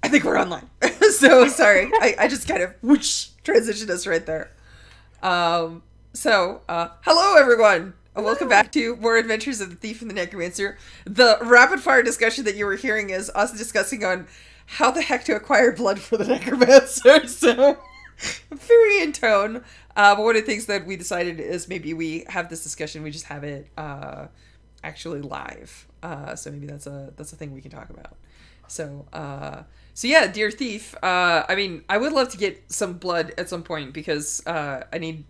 I think we're online. So sorry. I just kind of whoosh transitioned us right there. Hello everyone. Welcome back to more Adventures of the Thief and the Necromancer. The rapid fire discussion that you were hearing is us discussing on how the heck to acquire blood for the Necromancer. So very in tone. But one of the things that we decided is maybe we have this discussion, we just have it actually live. So maybe that's a thing we can talk about. So yeah, dear thief, I mean, I would love to get some blood at some point because I need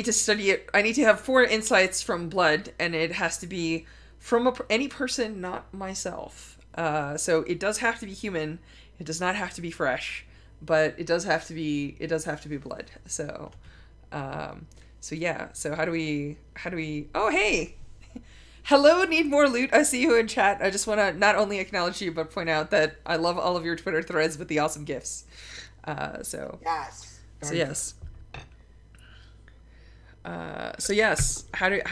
to study it. I need to have 4 insights from blood, and it has to be from any person, not myself. So it does have to be human. It does not have to be fresh, but it does have to be blood. So yeah. So how do we? Oh, hey. Hello, need more loot. I see you in chat. I just want to not only acknowledge you, but point out that I love all of your Twitter threads with the awesome gifs. Yes. So yes. So yes. How do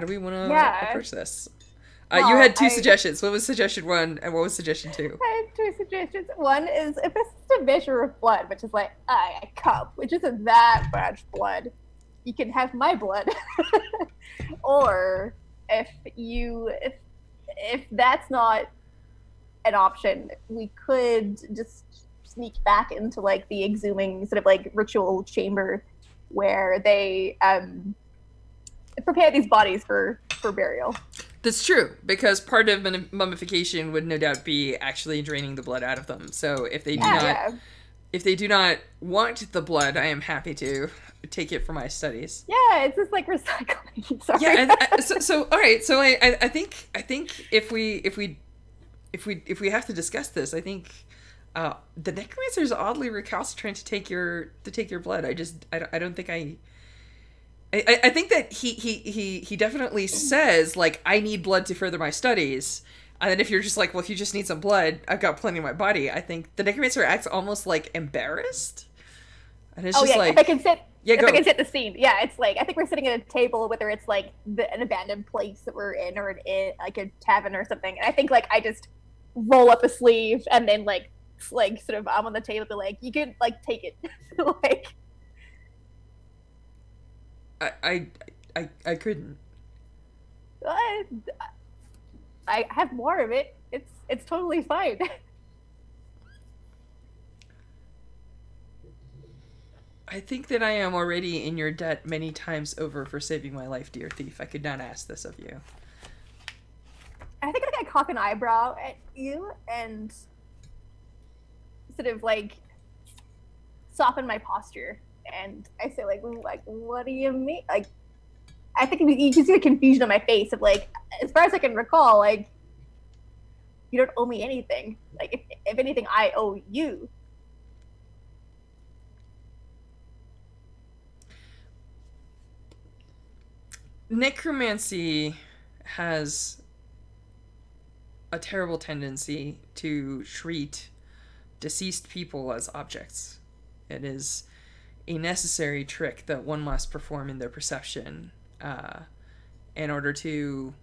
we want to approach this? Well, you had 2 suggestions. What was suggestion 1 and what was suggestion 2? I have 2 suggestions. One is if it's just a measure of blood, which is like a cup, which isn't that much blood, you can have my blood. Or if that's not an option, we could just sneak back into like the exhuming sort of like ritual chamber where they prepare these bodies for burial. That's true, because part of mummification would no doubt be actually draining the blood out of them. So if they do not want the blood, I am happy to take it for my studies. Yeah, it's just like recycling. Sorry. Yeah, so all right. So I think if we have to discuss this, I think the Necromancer is oddly recalcitrant to take your blood. I don't think I think that he definitely says like, I need blood to further my studies. And then if you're just like, well, if you just need some blood, I've got plenty in my body. I think the Necromancer acts almost like embarrassed. And it's just like, if I can set the scene. Yeah, it's like, I think we're sitting at a table, whether it's like an abandoned place that we're in or like a tavern or something. And I think like I just roll up a sleeve and then like sort of I'm on the table, be like, you could like take it. Like I couldn't. I have more of it. It's totally fine. I think that I am already in your debt many times over for saving my life, dear thief. I could not ask this of you. I think I cock an eyebrow at you and sort of like soften my posture, and I say like what do you mean? Like, I think you can see the confusion on my face of like, as far as I can recall, like, you don't owe me anything. Like, if anything, I owe you. Necromancy has a terrible tendency to treat deceased people as objects. It is a necessary trick that one must perform in their perception in order to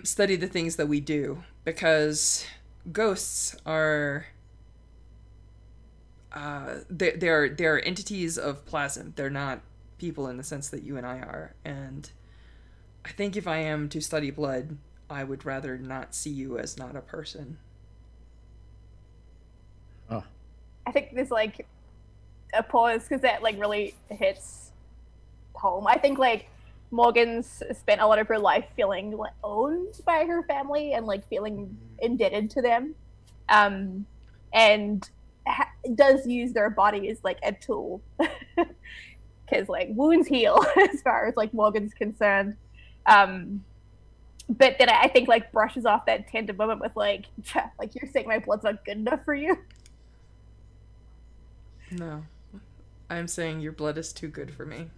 study the things that we do, because ghosts are they're entities of plasm. They're not people in the sense that you and I are, and I think if I am to study blood, I would rather not see you as not a person. Oh. I think there's like a pause because that like really hits home. I think like Morgan's spent a lot of her life feeling like owned by her family and like feeling indebted to them, and does use their body as like a tool. Because like wounds heal as far as like Morgan's concerned, but then I think like brushes off that tender moment with like you're saying my blood's not good enough for you. No, I'm saying your blood is too good for me.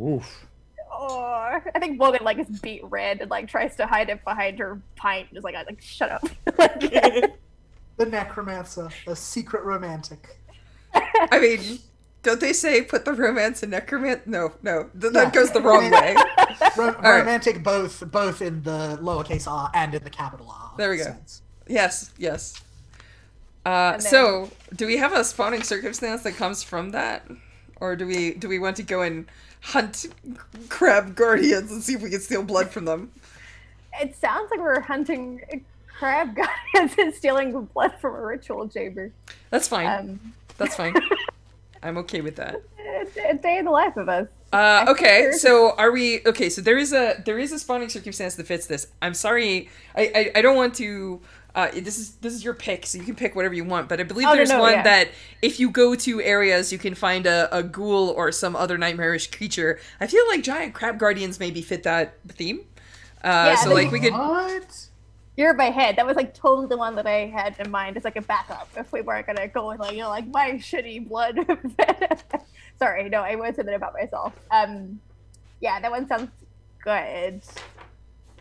Oof. Oh, I think Morgan like is beat red and like tries to hide it behind her pint, just like shut up. The Necromancer, a secret romantic. I mean, Don't they say put the romance in necromancy? No, that goes the wrong way. Romantic both in the lowercase r and in the capital R. There we go. Sense. Yes. So, do we have a spawning circumstance that comes from that? Or do we want to go and hunt crab guardians and see if we can steal blood from them? It sounds like we're hunting crab guardians and stealing blood from a ritual chamber. That's fine. That's fine. I'm okay with that. A day in the life of us. Okay, so are we... Okay, so there is a spawning circumstance that fits this. I'm sorry, I don't want to... this is your pick, so you can pick whatever you want, but I believe there's one that if you go to areas, you can find a ghoul or some other nightmarish creature. I feel like giant crab guardians maybe fit that theme. So like we could... What? You're in my head. That was like totally the one that I had in mind as like a backup if we weren't gonna go with like, you know, like my shitty blood. Sorry, no, I won't say that about myself. Yeah, that one sounds good.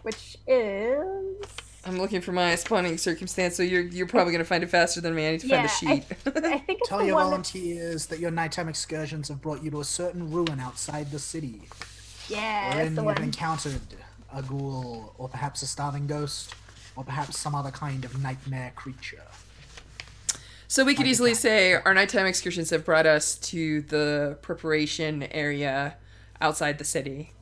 Which is... I'm looking for my spawning circumstance, so you're probably gonna find it faster than me. I need to find a sheet. I think it's Tell your volunteers that your nighttime excursions have brought you to a certain ruin outside the city. Yeah, wherein that's the you've one. encountered a ghoul, or perhaps a starving ghost, or perhaps some other kind of nightmare creature. So we could easily say our nighttime excursions have brought us to the preparation area outside the city.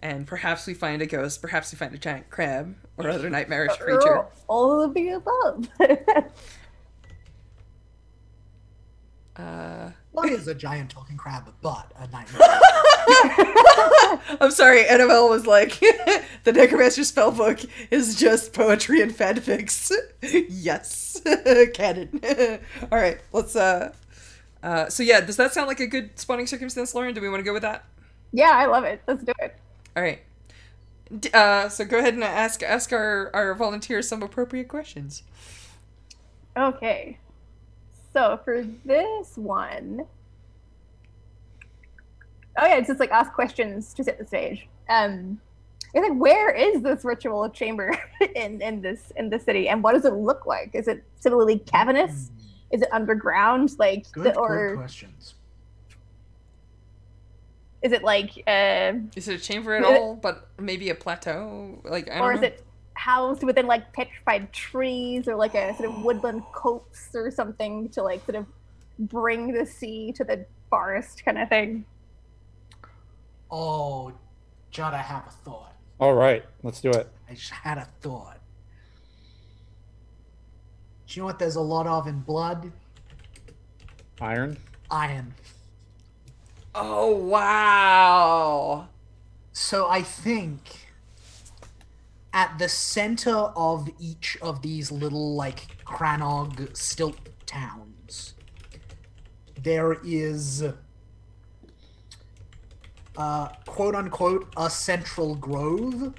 And perhaps we find a ghost, perhaps we find a giant crab, or other nightmarish creature. All of the above. What is a giant talking crab but a nightmare? I'm sorry, NML was like, the Necromancer spellbook is just poetry and fanfics. Yes, canon. Alright, let's, so yeah, does that sound like a good spawning circumstance, Lauren? Do we want to go with that? Yeah, I love it. Let's do it. Alright. So go ahead and ask our volunteers some appropriate questions. Okay. So for this one... Oh yeah, it's just like ask questions to set the stage. It's like, where is this ritual chamber in the city, and what does it look like? Is it similarly cavernous? Is it underground? Like, Good questions. Is it like is it a chamber at all, but maybe a plateau? Like, I don't know. Or is it housed within like petrified trees, or like a sort of woodland copse or something to like sort of bring the sea to the forest kind of thing? Oh, Judd, I have a thought. All right, let's do it. I just had a thought. Do you know what there's a lot of in blood? Iron. Iron. Oh, wow. So I think at the center of each of these little, like, Cranog stilt towns, there is... quote-unquote, a central grove,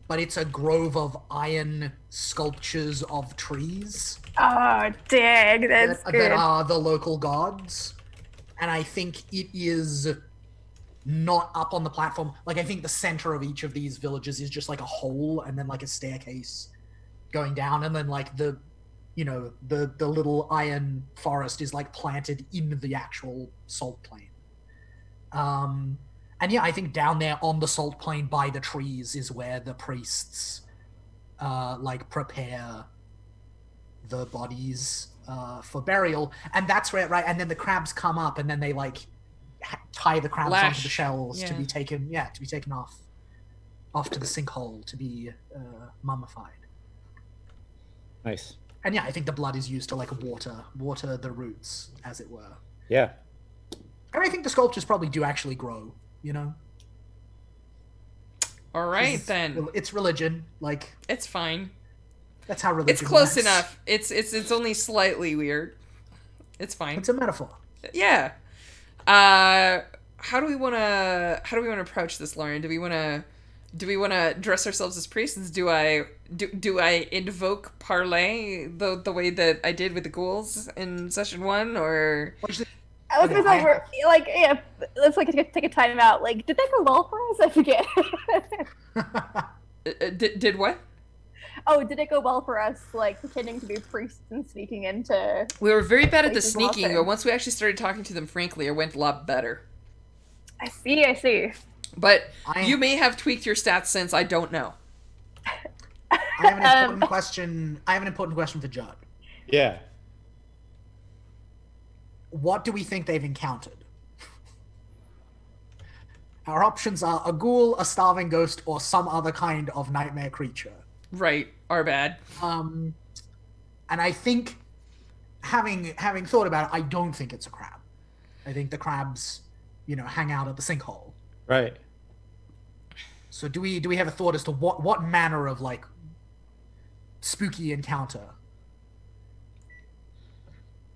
but it's a grove of iron sculptures of trees. Oh, dang, that's that good. are the local gods. And I think it is not up on the platform. Like, I think the center of each of these villages is just like a hole and then like a staircase going down, and then like the little iron forest is like planted in the actual salt plain. And yeah, I think down there on the salt plain by the trees is where the priests, like, prepare the bodies, for burial. And that's where, right, and then the crabs come up and then they, like, tie the crabs onto the shells to be taken, off to the sinkhole to be, mummified. Nice. And yeah, I think the blood is used to, like, water the roots, as it were. Yeah. And I think the sculptures probably do actually grow, you know? All right, then. It's religion, like... It's fine. That's how religion It's close works. enough. It's only slightly weird. It's fine. It's a metaphor. Yeah. How do we want to approach this, Lauren? Do we want to dress ourselves as priests? Do I invoke parlay the way that I did with the ghouls in session 1, or? I was gonna say, let's like take a time out. Like, did that go well for us? I forget. Did what? Oh, did it go well for us, like, pretending to be priests and sneaking into... We were very bad at the Places sneaking, often. but once we actually started talking to them frankly, it went a lot better. I see. But I- you may have tweaked your stats since, I don't know. I have an important question. I have an important question for Judd. Yeah. What do we think they've encountered? Our options are a ghoul, a starving ghost, or some other kind of nightmare creature. Right, our bad. And I think, having thought about it, I don't think it's a crab. I think the crabs, hang out at the sinkhole. Right. So do we have a thought as to what manner of like spooky encounter?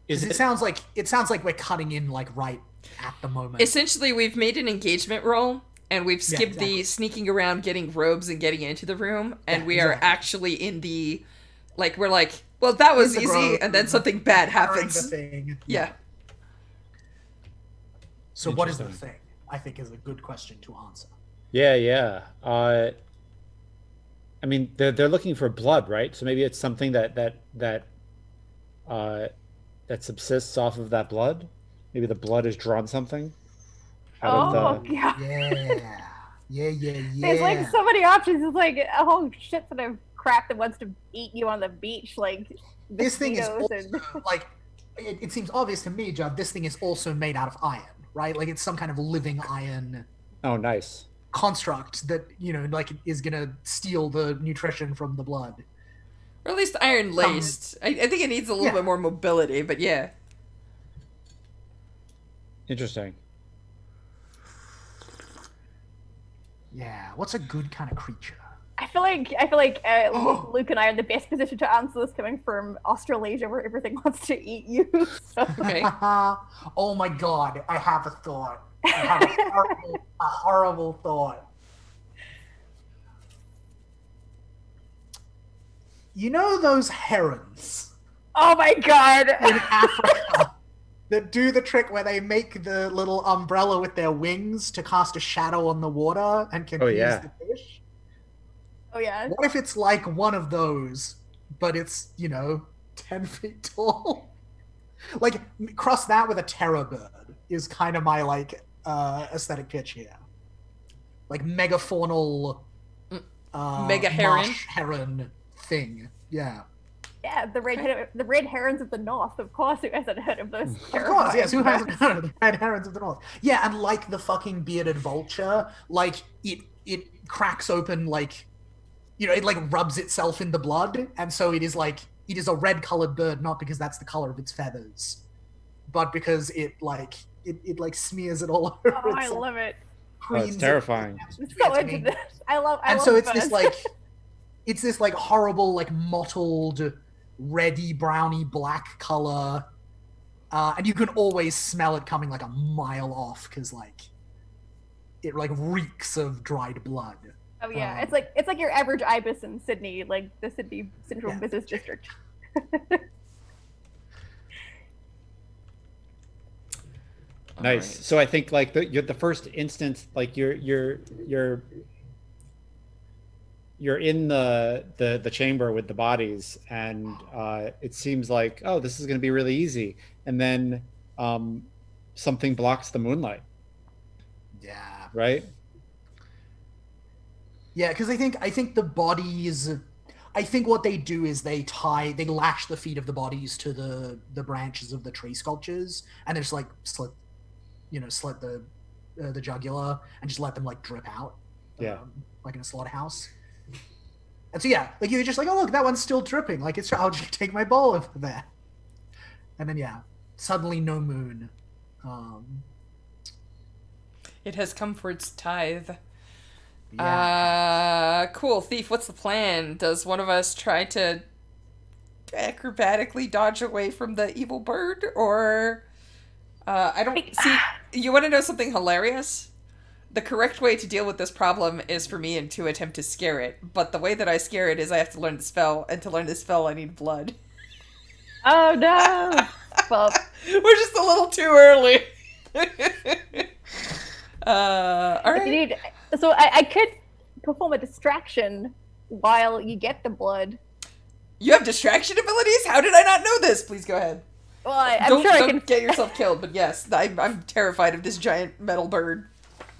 Is It sounds like we're cutting in like right at the moment. Essentially, we've made an engagement roll, and we've skipped exactly. the sneaking around, getting robes, and getting into the room, and Yeah, we are exactly. actually in the, like, we're like, well, that was In the easy, grove, and then something bad Carrying the happens. thing. Yeah. So what is the Interesting. thing? I think is a good question to answer. Yeah. I mean, they're looking for blood, right? So maybe it's something that subsists off of that blood. Maybe the blood has drawn something out Oh, of the. God. Yeah. There's, like, so many options. It's like a whole shit ton of crap that wants to eat you on the beach, like, This thing is mosquitoes also, like, it seems obvious to me, Judd, this thing is also made out of iron, right? Like, it's some kind of living iron Oh, nice. construct that, like, is gonna steal the nutrition from the blood. Or at least iron laced. I think it needs a little bit more mobility, but yeah. Interesting. Yeah, what's a good kind of creature? I feel like Luke and I are in the best position to answer this, coming from Australasia, where everything wants to eat you. So. Okay. Oh my god, I have a thought. I have a horrible thought. You know those herons Oh my god! in Africa that do the trick where they make the little umbrella with their wings to cast a shadow on the water and confuse yeah. the fish? Oh yeah. What if it's like one of those, but it's, 10 feet tall? Like, cross that with a terror bird is kind of my, like, aesthetic pitch here. Like, megafaunal, Mega heron? marsh heron thing. Yeah. Yeah, the red herons of the north. Of course, who hasn't heard of those? Of course, yes, who hasn't heard of the red herons of the north? Yeah, and like the fucking bearded vulture, like, it cracks open, like, it, like, rubs itself in the blood, and so it is, like, it is a red-colored bird, not because that's the color of its feathers, but because it smears it all over Oh, I itself. love it. Oh, it's terrifying. I'm so into this. I love. And so it's birds. this, like, it's this, like, horrible, like, mottled, reddy, browny, black color, and you can always smell it coming, like, a mile off, because, like, it, like, reeks of dried blood. Oh yeah, it's like your average ibis in Sydney, like the Sydney Central Yeah. Business District. All Nice. right. So I think like the first instance, like you're in the chamber with the bodies, and it seems like, oh, this is going to be really easy, and then something blocks the moonlight, Yeah. right? Yeah, because I think the bodies, I think what they do is they lash the feet of the bodies to the branches of the tree sculptures, and they just like slit the jugular and just let them like drip out, Yeah. like in a slaughterhouse. And so yeah, like you're just like, oh look, that one's still dripping. Like I'll just take my bowl over there, and then yeah, suddenly no moon. It has come for its tithe. Yeah. Cool. Thief, what's the plan? Does one of us try to acrobatically dodge away from the evil bird? Or, I don't... See, you want to know something hilarious? The correct way to deal with this problem is for me to attempt to scare it. But the way that I scare it is I have to learn the spell, and to learn the spell I need blood. Oh no! Well, We're just a little too early. Alright. if you need, so I could perform a distraction while you get the blood. You have distraction abilities? How did I not know this? Please go ahead. Well, I'm don't sure I can get yourself killed, but yes, I'm terrified of this giant metal bird.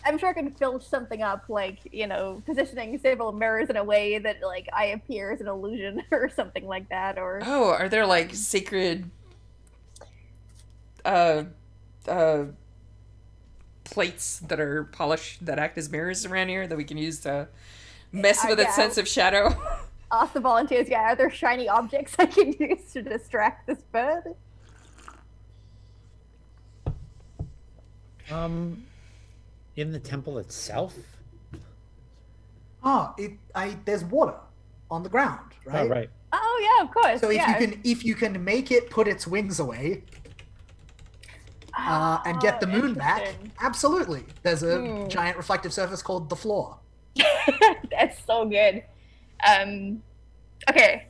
I'm sure I can fill something up, like, you know, positioning several mirrors in a way that, like, I appear as an illusion or something like that, or... Oh, are there, like, sacred, plates that are polished that act as mirrors around here that we can use to mess with its sense of shadow? Ask the volunteers, are there shiny objects I can use to distract this bird? In the temple itself? There's water on the ground, right? Oh, right. Oh yeah, of course. So if you can make it put its wings away, and get the moon back, absolutely. There's a giant reflective surface called the floor. That's so good. Okay.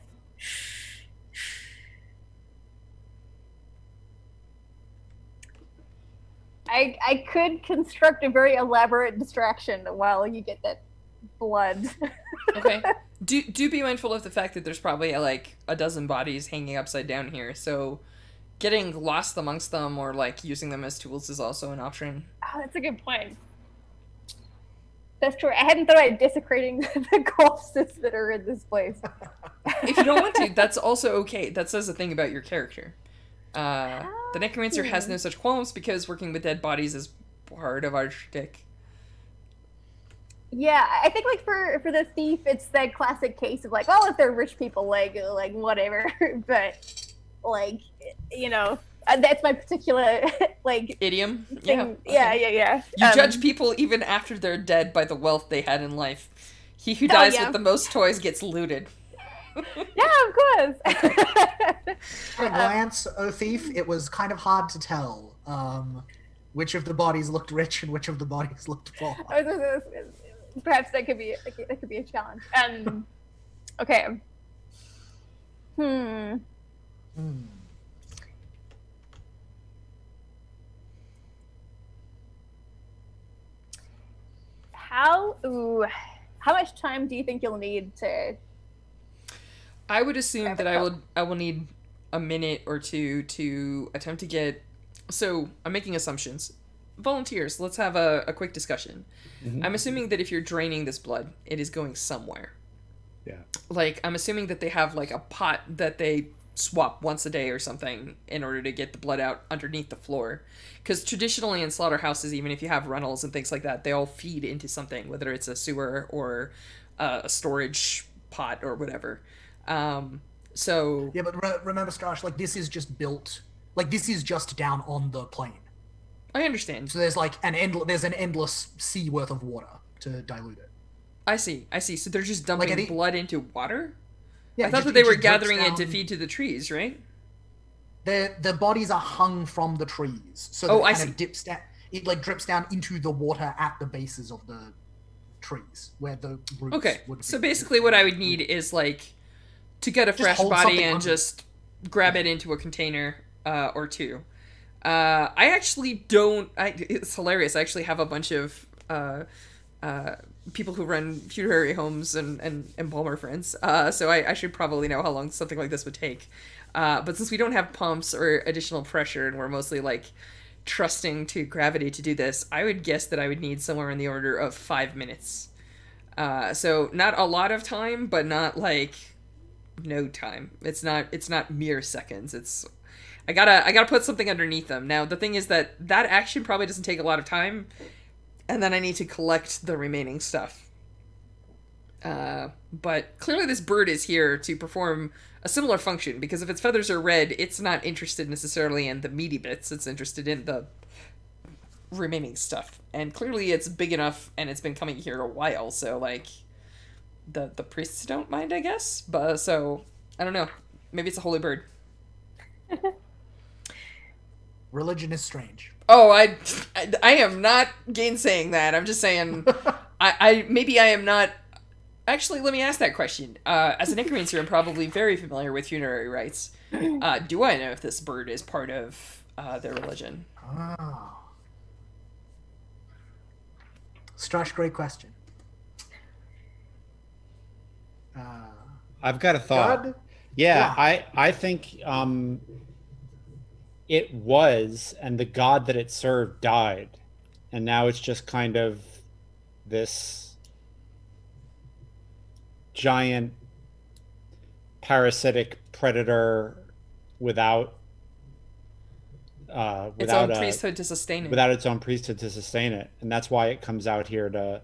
I could construct a very elaborate distraction while you get that blood. Okay. Do be mindful of the fact that there's probably like a dozen bodies hanging upside down here, so getting lost amongst them or like using them as tools is also an option. Oh, that's a good point. That's true. I hadn't thought about desecrating the corpses that are in this place. If you don't want to, that's also okay. That says a thing about your character. The Necromancer has no such qualms because working with dead bodies is part of our shtick. Yeah, I think like for the thief, it's that classic case of like, oh, if they're rich people, like whatever. But like, you know, that's my particular like idiom. Thing. Yeah. Yeah. You judge people even after they're dead by the wealth they had in life. He who dies with the most toys gets looted. Yeah, of course. At a glance, O Thief, it was kind of hard to tell which of the bodies looked rich and which of the bodies looked poor. Perhaps that could be a challenge. Okay. How much time do you think you'll need to? I would assume that I will need a minute or two to attempt to get. So I'm making assumptions. Volunteers, let's have a quick discussion. Mm-hmm. I'm assuming that if you're draining this blood, it is going somewhere. Yeah. Like, I'm assuming that they have like a pot that they swap once a day or something in order to get the blood out underneath the floor. Because traditionally in slaughterhouses, even if you have runnels and things like that, they all feed into something, whether it's a sewer or a storage pot or whatever. So yeah, but remember, Strash, like this is just built, like this is just down on the plane. I understand. So there's like an endless sea worth of water to dilute it. I see. So they're just dumping blood into water? Yeah, I thought that they were gathering it to feed to the trees, right? The bodies are hung from the trees, so I see. It like drips down into the water at the bases of the trees where the roots would be. So basically what I would need is like to get a fresh body and just grab it into a container or two. I actually don't. It's hilarious. I actually have a bunch of people who run funerary homes and embalmer friends. So I should probably know how long something like this would take. But since we don't have pumps or additional pressure and we're mostly like trusting to gravity to do this, I would guess that I would need somewhere in the order of 5 minutes. So not a lot of time, but not like no time. It's not mere seconds. I gotta put something underneath them. Now the thing is that action probably doesn't take a lot of time, and then I need to collect the remaining stuff. But clearly this bird is here to perform a similar function, because if its feathers are red, it's not interested necessarily in the meaty bits, it's interested in the remaining stuff. And clearly it's big enough, and it's been coming here a while, so like the priests don't mind, I guess. But so I don't know. Maybe it's a holy bird. Religion is strange. Oh, I am not gainsaying that. I'm just saying, maybe I am not. Actually, let me ask that question. As a Necromancer, I'm probably very familiar with funerary rites. Do I know if this bird is part of their religion? Oh. Strash, great question. I've got a thought. God? Yeah, Yeah. I think it was, and the god that it served died, and now it's just kind of this giant parasitic predator without Its own priesthood to sustain it. without its own priesthood to sustain it, and that's why it comes out here to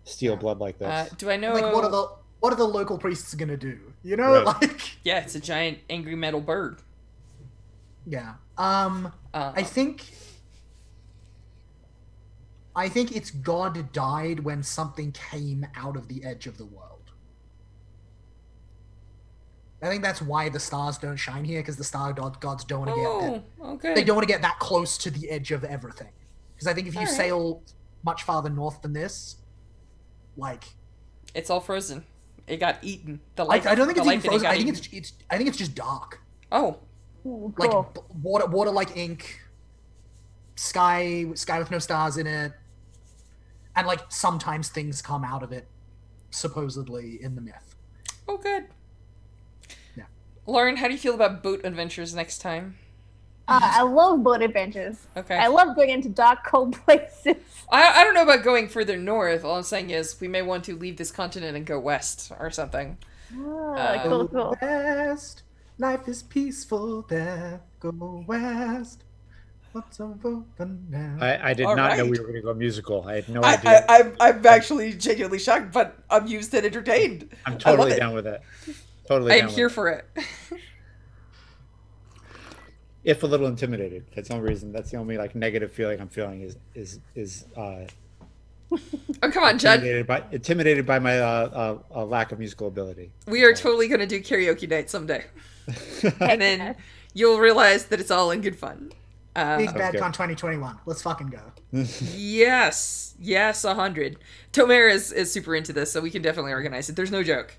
steal blood like this. Do I know? Like, what are the local priests gonna do? You know, Right. like. Yeah, it's a giant angry metal bird. Yeah. I think its god died when something came out of the edge of the world. I think that's why the stars don't shine here, because the star gods don't want to get okay. they don't want to get that close to the edge of everything. Because I think if you Alright. sail much farther north than this, like It's all frozen. It got eaten. The I life. don't think the it's life even in it frozen. got I think eaten. I think it's just dark. Oh, Ooh, Like cool. water like ink, sky with no stars in it, and like sometimes things come out of it, supposedly in the myth. oh, good. Yeah. Lauren, how do you feel about boat adventures next time? I love boat adventures. Okay. I love going into dark, cold places. I don't know about going further north. All I'm saying is we may want to leave this continent and go west or something. Cool, cool. West, life is peaceful there. Go west. What's over now? I did All not know right. we were going to go musical. I had no idea. I'm actually genuinely shocked, but amused and entertained. I'm I love totally it. down with it. Totally I down am with here it. for it. If a little intimidated. That's the only reason. That's the only like negative feeling I'm feeling is Oh, come on, Judd. intimidated by my lack of musical ability. We are totally going to do karaoke night someday. And then yes. you'll realize that it's all in good fun. Big Bad good. Con 2021. Let's fucking go. Yes, 100. Tomer is super into this, so we can definitely organize it. There's no joke.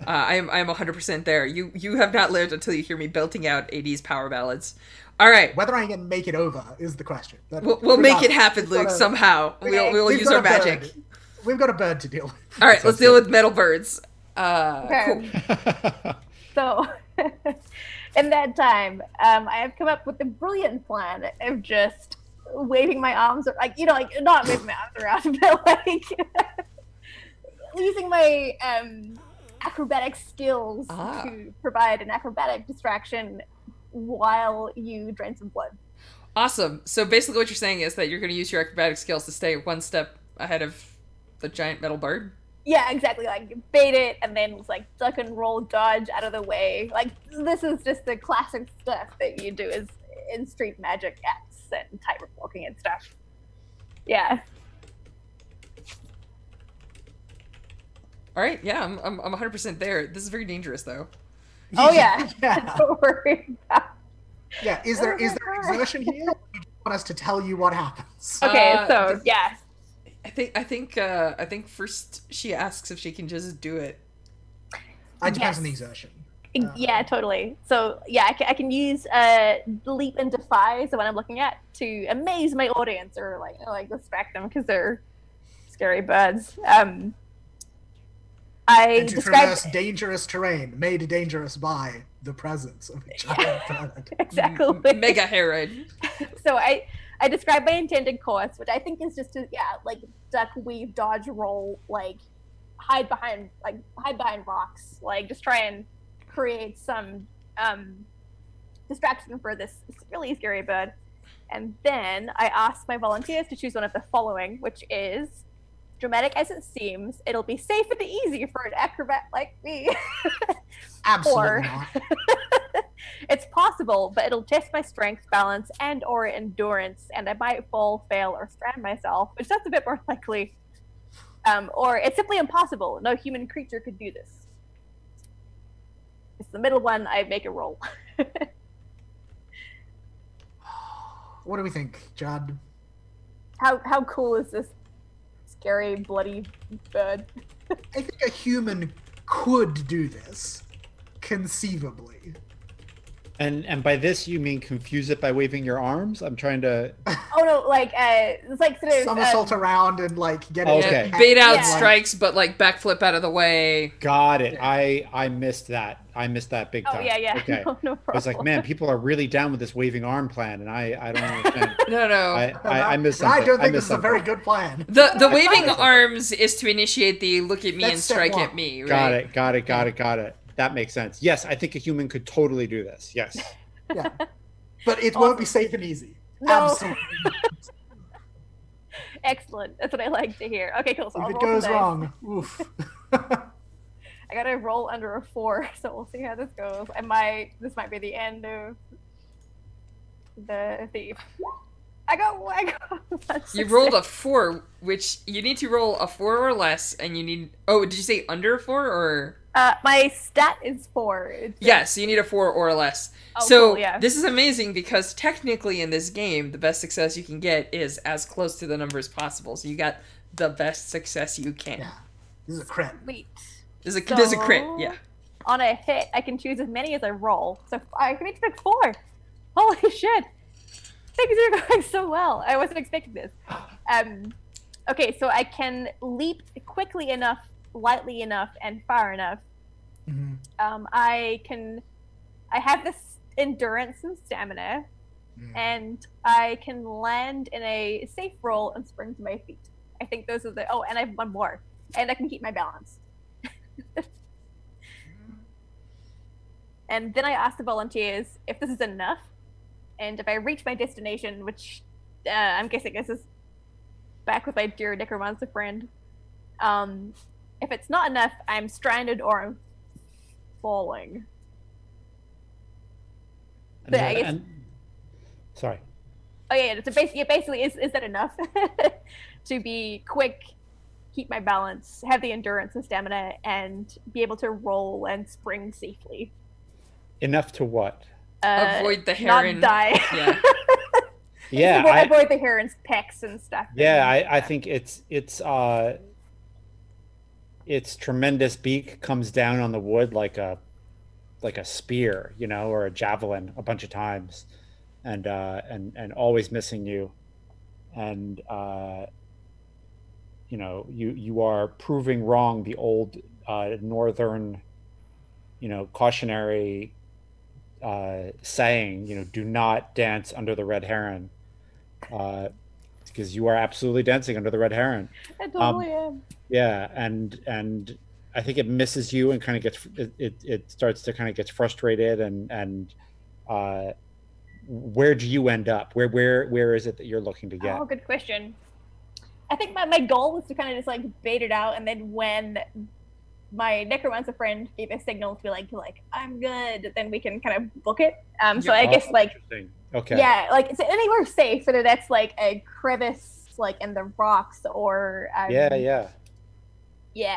I am 100% there. You have not lived until you hear me belting out 80s power ballads. All right, Whether I can make it over is the question. But we'll we make got- it happen, we've got Luke. a- Somehow we'll we've use got our a bird. magic. We've got a bird to deal with. All right, let's Sounds deal good. with metal birds. Okay. Cool. So, in that time, I have come up with the brilliant plan of just waving my arms, like not waving my arms around, but like using my acrobatic skills to provide an acrobatic distraction while you drain some blood. Awesome. So basically, what you're saying is that you're going to use your acrobatic skills to stay one step ahead of the giant metal bird. Yeah, exactly. Like bait it and then like duck and roll, dodge out of the way. Like this is just the classic stuff that you do is in street magic acts and tightrope walking and stuff. Yeah. All right. Yeah, I'm 100% there. This is very dangerous, though. Oh yeah. yeah. Don't worry about. Yeah. Is there exertion here? Or do you want us to tell you what happens? Okay, so yeah. I think first she asks if she can just do it. It depends Yes. on the exertion. Yeah, totally. So yeah, I can use leap and defy, the one I'm looking at, to amaze my audience or like distract them because they're scary birds. I And to described traverse dangerous terrain made dangerous by the presence of a giant bird. exactly. Mega Herod. So I described my intended course, which I think is just to like duck, weave, dodge, roll, like hide behind rocks, like just try and create some distraction for this really scary bird. And then I asked my volunteers to choose one of the following, which is, dramatic as it seems, it'll be safe and easy for an acrobat like me. Absolutely Or- not. It's possible, but it'll test my strength, balance, and or endurance, and I might fall, fail, or strand myself, which that's a bit more likely. Or it's simply impossible. No human creature could do this. It's the middle one. I make a roll. What do we think, Judd? How cool is this scary, bloody bird? I think a human could do this, conceivably. And by this you mean confuse it by waving your arms? I'm trying to. Oh no, like it's like sort of Somersault around and like get Okay. it. Bait out Yeah. strikes, but like backflip out of the way. Got it. I missed that. I missed that big Oh time. yeah. Okay. No I problem. was like, man, people are really down with this waving arm plan, and I don't understand. No. I missed something. I don't think missed this is a very good plan. The waving arms is to initiate the look at me That's and step strike one. at me, right? Got it. That makes sense. Yes, I think a human could totally do this. Yes. Yeah. But it won't be safe and easy. No. Absolutely. Excellent. That's what I like to hear. Okay, cool. So I'll If it roll goes today. wrong, oof. I gotta roll under a 4, so we'll see how this goes. This might be the end of the thief. I got one You rolled a 4, which you need to roll a 4 or less, and you need. Oh, did you say under 4 or? My stat is 4. It's Yes, you need a 4 or less. Oh, So cool, yeah. this is amazing because technically in this game, the best success you can get is as close to the number as possible. So you got the best success you can. Yeah. This is a crit. Sweet. This is a crit, yeah. On a hit, I can choose as many as I roll. So I can each pick 4. Holy shit! Things are going so well. I wasn't expecting this. Okay, so I can leap quickly enough, lightly enough, and far enough. Mhm. I have this endurance and stamina, Mm. and I can land in a safe roll and spring to my feet. I think those are the. Oh, and I have one more, and I can keep my balance. And then I ask the volunteers if this is enough, and if I reach my destination, which I'm guessing this is back with my dear Necromancer friend. If it's not enough, I'm stranded or I'm falling. But I guess. Sorry. Oh yeah, so basically, is that enough to be quick, keep my balance, have the endurance and stamina, and be able to roll and spring safely? Enough to what? Avoid the heron. Not die. Yeah. Yeah. Avoid the heron's pecks and stuff. Yeah, I think its tremendous beak comes down on the wood like a spear, or a javelin a bunch of times, and always missing you, and you are proving wrong the old northern cautionary saying, do not dance under the red heron, because you are absolutely dancing under the red heron. I totally am. Yeah, and I think it misses you and kind of gets it starts to kind of gets frustrated, and where do you end up? Where is it that you're looking to get? Oh, good question. I think my goal was to kind of just like bait it out, and then when my Necromancer friend gave a signal to be like I'm good, then we can kind of book it. So I guess Interesting. Okay. yeah, like it's anywhere safe, whether that's like a crevice like in the rocks or Yeah.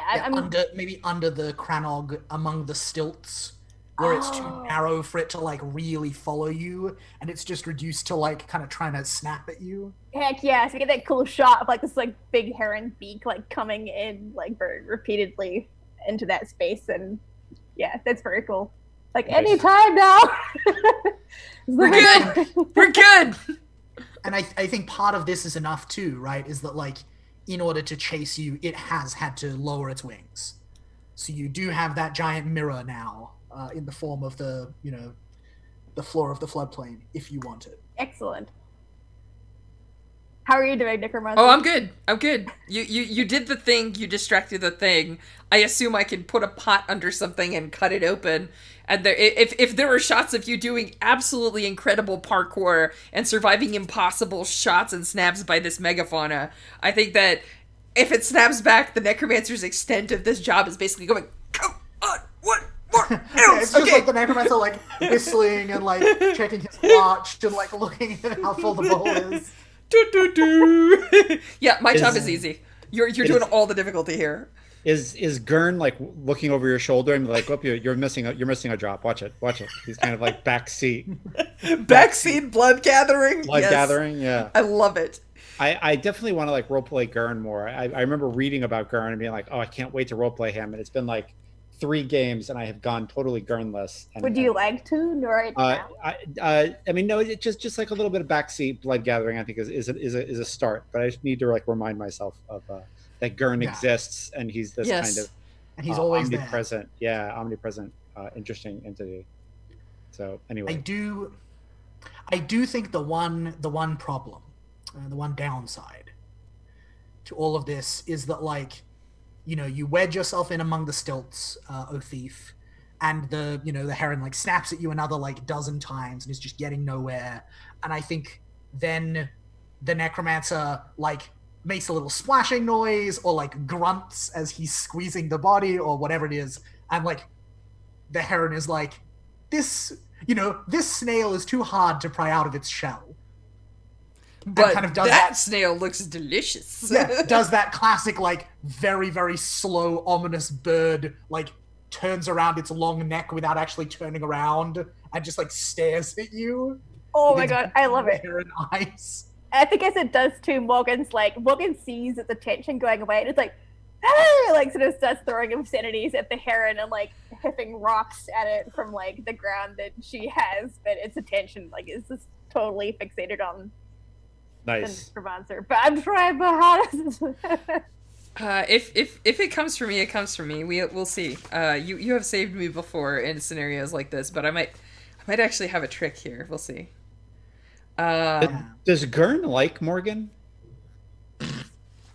I'm under the Cranog, among the stilts, where it's too narrow for it to like really follow you, and it's just reduced to like kind of trying to snap at you. heck yeah, so we get that cool shot of like this like big heron beak like coming in like very repeatedly into that space, and yeah, that's very cool. Like Nice. anytime now. We're good. We're good. And I think part of this is enough too, right? Is that like in order to chase you, it has had to lower its wings. So you do have that giant mirror now, in the form of the floor of the floodplain, if you want it. Excellent. How are you doing, Necromancer? Oh, I'm good. You did the thing. You distracted the thing. I assume I can put a pot under something and cut it open. And if there were shots of you doing absolutely incredible parkour and surviving impossible shots and snaps by this megafauna, I think that if it snaps back, the Necromancer's extent of this job is basically going, come on, what more else? Yeah, it's just Okay. like the Necromancer like whistling and like checking his watch and like looking at how full the bowl is. Do. Yeah, my job is Is- easy. You're doing all the difficulty here. Is Gurn like looking over your shoulder and like, oh, you're missing a drop. Watch it. He's kind of like backseat. Backseat blood gathering. Blood Yes. gathering, yeah. I love it. I definitely want to like roleplay Gurn more. I remember reading about Gurn and being like, oh, I can't wait to roleplay him. And it's been like 3 games, and I have gone totally Gurnless. And, Would you like to narrate down? I mean, no, it just like a little bit of backseat blood gathering, I think is a start. But I just need to like remind myself of that Gurn exists, and he's this kind of and he's always omnipresent. There. Yeah, omnipresent, interesting entity. So anyway, I do think the one problem, the one downside to all of this is that, like, you know, you wedge yourself in among the stilts, O thief, and the heron like snaps at you another like dozen times and is just getting nowhere. And I think then the necromancer like makes a little splashing noise or like grunts as he's squeezing the body or whatever it is, and like the heron is like, this snail is too hard to pry out of its shell. But kind of does that snail looks delicious. Yeah, does that classic, like, very, very slow, ominous bird, like, turns around its long neck without actually turning around and just, like, stares at you. Oh my god, I love it. Eyes. I think as it does too, Morgan sees its attention going away, and it's like, hey! Like, sort of starts throwing obscenities at the heron and, like, hipping rocks at it from, like, the ground that she has, but its attention, like, is just totally fixated on nice Necromancer. But I'm trying my hardest. If it comes for me, it comes for me. We'll see. You have saved me before in scenarios like this, but I might actually have a trick here. We'll see. Does Gurn like Morgan?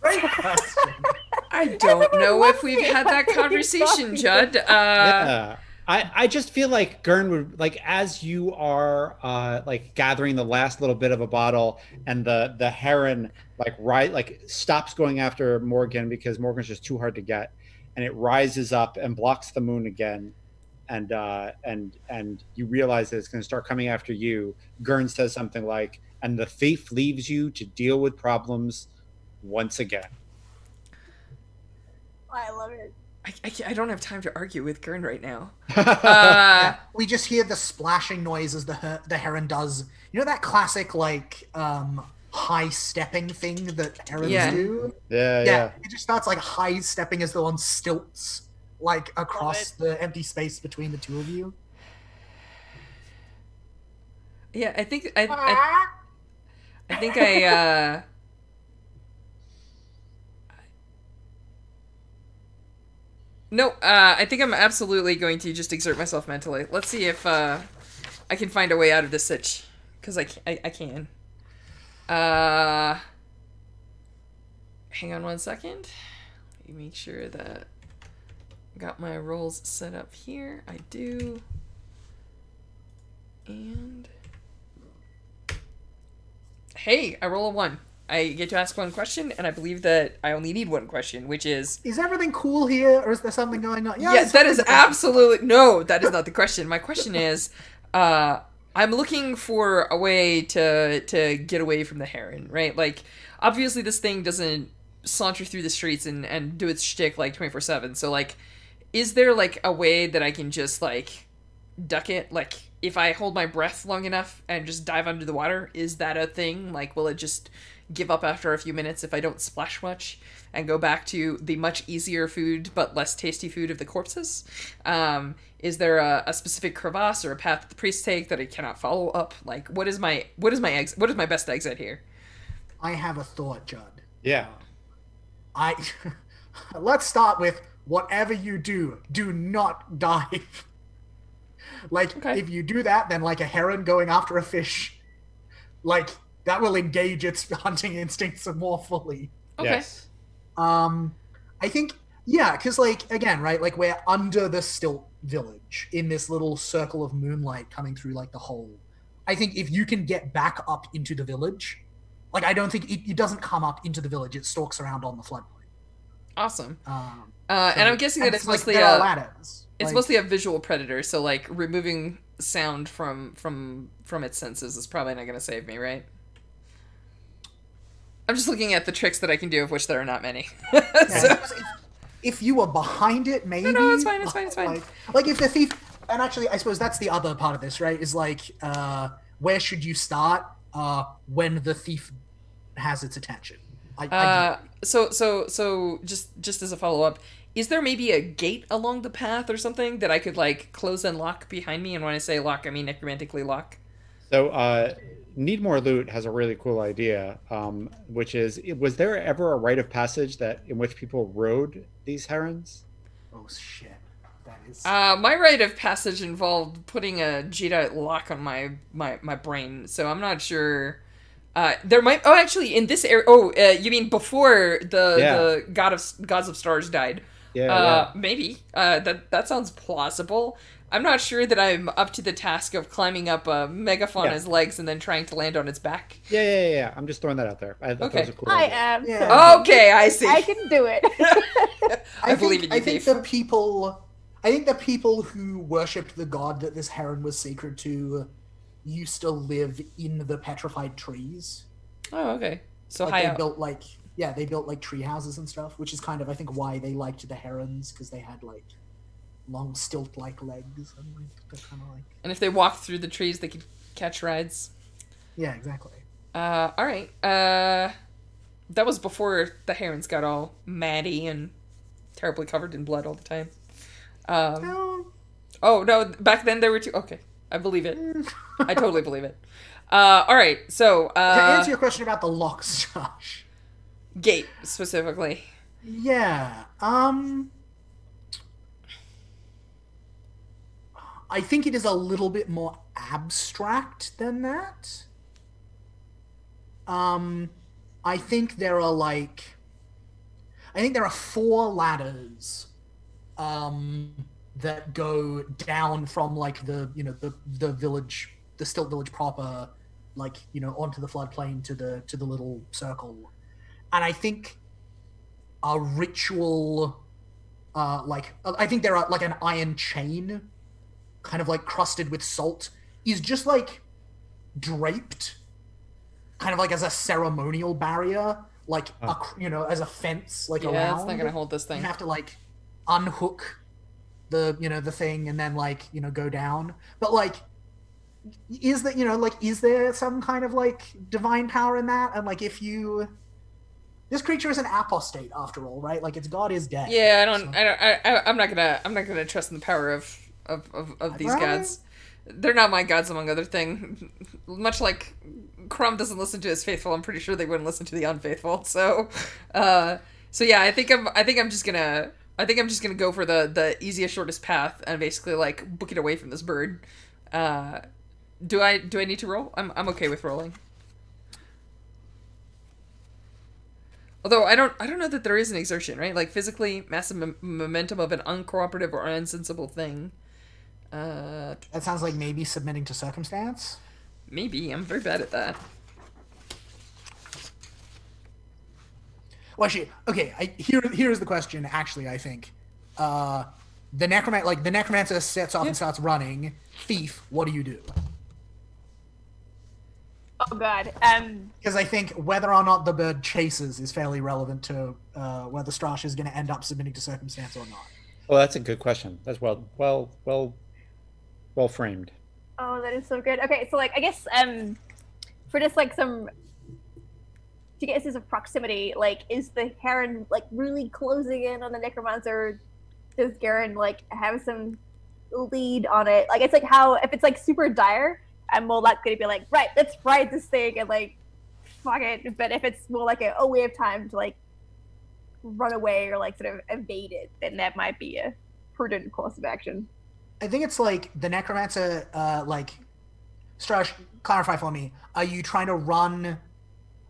Great question. I don't know if we've had that conversation, Judd. Yeah. I just feel like Gurn would, like, as you are like gathering the last little bit of a bottle, and the heron like stops going after Morgan because Morgan's just too hard to get, and it rises up and blocks the moon again, and you realize that it's going to start coming after you. Gurn says something like, "And the thief leaves you to deal with problems once again." I love it. I don't have time to argue with Gurn right now. We just hear the splashing noise as the heron does. You know that classic, like, high stepping thing that herons do? Yeah. It just starts, like, high stepping as though on stilts, like, across the empty space between the two of you. Yeah, I think No, I think I'm absolutely going to just exert myself mentally. Let's see if I can find a way out of this sitch, because I can. Hang on one second. Let me make sure that I got my rolls set up here. I do. And hey, I roll a 1. I get to ask one question, and I believe that I only need one question, which is... Is everything cool here, or is there something going on? Yeah, that is absolutely... No, that is not the question. My question is, I'm looking for a way to get away from the heron, right? Like, obviously this thing doesn't saunter through the streets and do its shtick, like, 24/7. So, like, is there, like, a way that I can just, like, duck it? Like, if I hold my breath long enough and just dive under the water, is that a thing? Like, will it just give up after a few minutes if I don't splash much and go back to the much easier food but less tasty food of the corpses? Is there a specific crevasse or a path that the priests take that I cannot follow up? Like, what is my best exit here? I have a thought, Judd. Yeah. Let's start with, whatever you do not dive. Like, if you do that, then like a heron going after a fish, like, that will engage its hunting instincts more fully. Okay. Yes. I think, yeah, because, like, again, right, like, we're under the stilt village in this little circle of moonlight coming through, like, the hole. I think if you can get back up into the village, like, I don't think it doesn't come up into the village, it stalks around on the floodplain. Awesome. And I'm guessing that it's mostly it's mostly a visual predator, so, like, removing sound from its senses is probably not going to save me, right? I'm just looking at the tricks that I can do, of which there are not many. If you were behind it, maybe. No, it's fine. Like if the thief, and actually, I suppose that's the other part of this, right? Is like, where should you start when the thief has its attention? So just as a follow up, is there maybe a gate along the path or something that I could like close and lock behind me? And when I say lock, I mean necromantically lock. So, Need More Loot has a really cool idea, which is, was there ever a rite of passage that in which people rode these herons? Oh shit, that is. My rite of passage involved putting a Jedi lock on my brain, so I'm not sure. There might. Oh, actually, in this area. Oh, you mean before the gods of stars died? Yeah. Maybe. That sounds plausible. I'm not sure that I'm up to the task of climbing up a megafauna's legs and then trying to land on its back. Yeah. I'm just throwing that out there. I thought that was a cool I idea. am. Yeah. So Okay, I see. I can do it. I believe in you, I think Thief. the people who worshipped the god that this heron was sacred to used to live in the petrified trees. Oh, okay. So Like high they up. built like tree houses and stuff, which is kind of I think why they liked the herons, because they had like long stilt-like legs and like they're kind of like And if they walked through the trees, they could catch rides. yeah, exactly. All right. That was before the herons got all matty and terribly covered in blood all the time. No, Oh, no, back then there were two. Okay, I believe it. I totally believe it. All right, so, to answer your question about the locks, Josh. gate, specifically. Yeah. I think it is a little bit more abstract than that. I think there are like I think there are 4 ladders that go down from like the village, the Stilt village proper, like, onto the floodplain to the little circle. And I think a ritual I think there are like an iron chain kind of like crusted with salt is just like draped kind of like as a ceremonial barrier, like as a fence, like Yeah, around. it's not gonna hold this thing. You have to like unhook the the thing and then like go down. But like, is that is there some kind of like divine power in that? And like, if you this creature is an apostate after all, right? Like its god is dead. Yeah, So- I'm not gonna trust in the power of these Right. gods. They're not my gods, among other things. Much like Crumb doesn't listen to his faithful, I'm pretty sure they wouldn't listen to the unfaithful. So yeah, I think I'm just gonna go for the easiest, shortest path and basically like book it away from this bird. Do I need to roll? I'm okay with rolling. Although I don't know that there is an exertion, right? Like physically massive momentum of an uncooperative or insensible thing. That sounds like maybe submitting to circumstance. Maybe I'm very bad at that. Well, actually, okay. Here's the question. Actually, I think the necromancer sets off and starts running. Thief, what do you do? Oh god. Because I think whether or not the bird chases is fairly relevant to whether Strash is going to end up submitting to circumstance or not. Well, that's a good question. That's well framed. Oh, that is so good. Okay, so like I guess for just like some to get a sense of proximity, like is the heron like really closing in on the necromancer? Does Garen like have some lead on it? Like it's like how if it's like super dire, I'm more likely to be like, right, let's ride this thing and like fuck it. But if it's more like we have time to like run away or like sort of evade it, then that might be a prudent course of action. I think it's like the necromancer, Strash, clarify for me. Are you trying to run?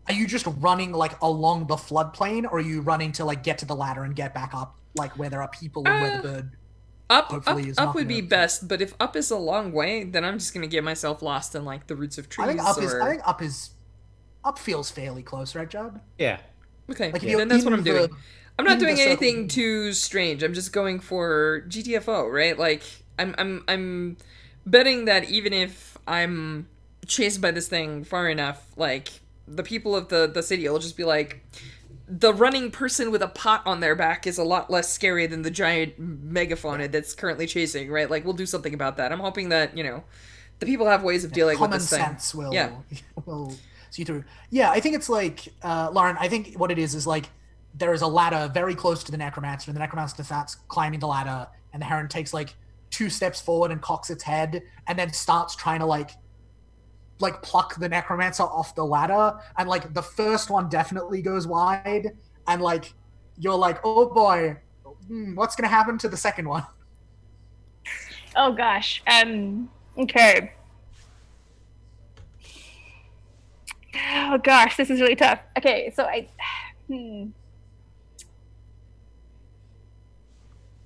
Are you just running like along the floodplain, or are you running to like get to the ladder and get back up, like where there are people and where the bird? Up Hopefully is not would be gonna- best, but if up is a long way, then I'm just gonna get myself lost in like the roots of trees. I think up feels fairly close, right, Judd? Yeah. Okay, Like, if you're then that's what in I'm doing. the- I'm not in the doing circle. anything too strange. I'm just going for GTFO, right? Like I'm betting that even if I'm chased by this thing far enough, like the people of the city will just be like, the running person with a pot on their back is a lot less scary than the giant megafauna that's currently chasing, right? Like we'll do something about that. I'm hoping that the people have ways of dealing with Common this thing. sense Yeah. will see through. Yeah, I think it's like Lauren. I think what it is like there is a ladder very close to the Necromancer, and the Necromancer starts climbing the ladder, and the heron takes like 2 steps forward and cocks its head, and then starts trying to like pluck the Necromancer off the ladder, and like the first one definitely goes wide, and like you're like, oh boy, what's gonna happen to the second one? Oh gosh. Okay. Oh gosh, this is really tough. Okay, so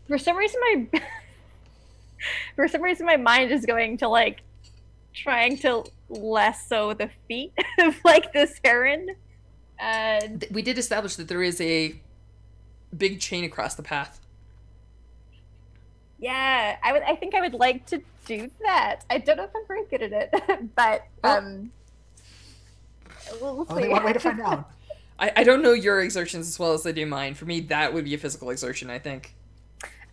for some reason my mind is going to like trying to lasso the feet of like this heron. We did establish that there is a big chain across the path. Yeah, I think I would like to do that. I don't know if I'm very good at it, but we'll see. Only one way to find out. I don't know your exertions as well as I do mine. For me, that would be a physical exertion, I think.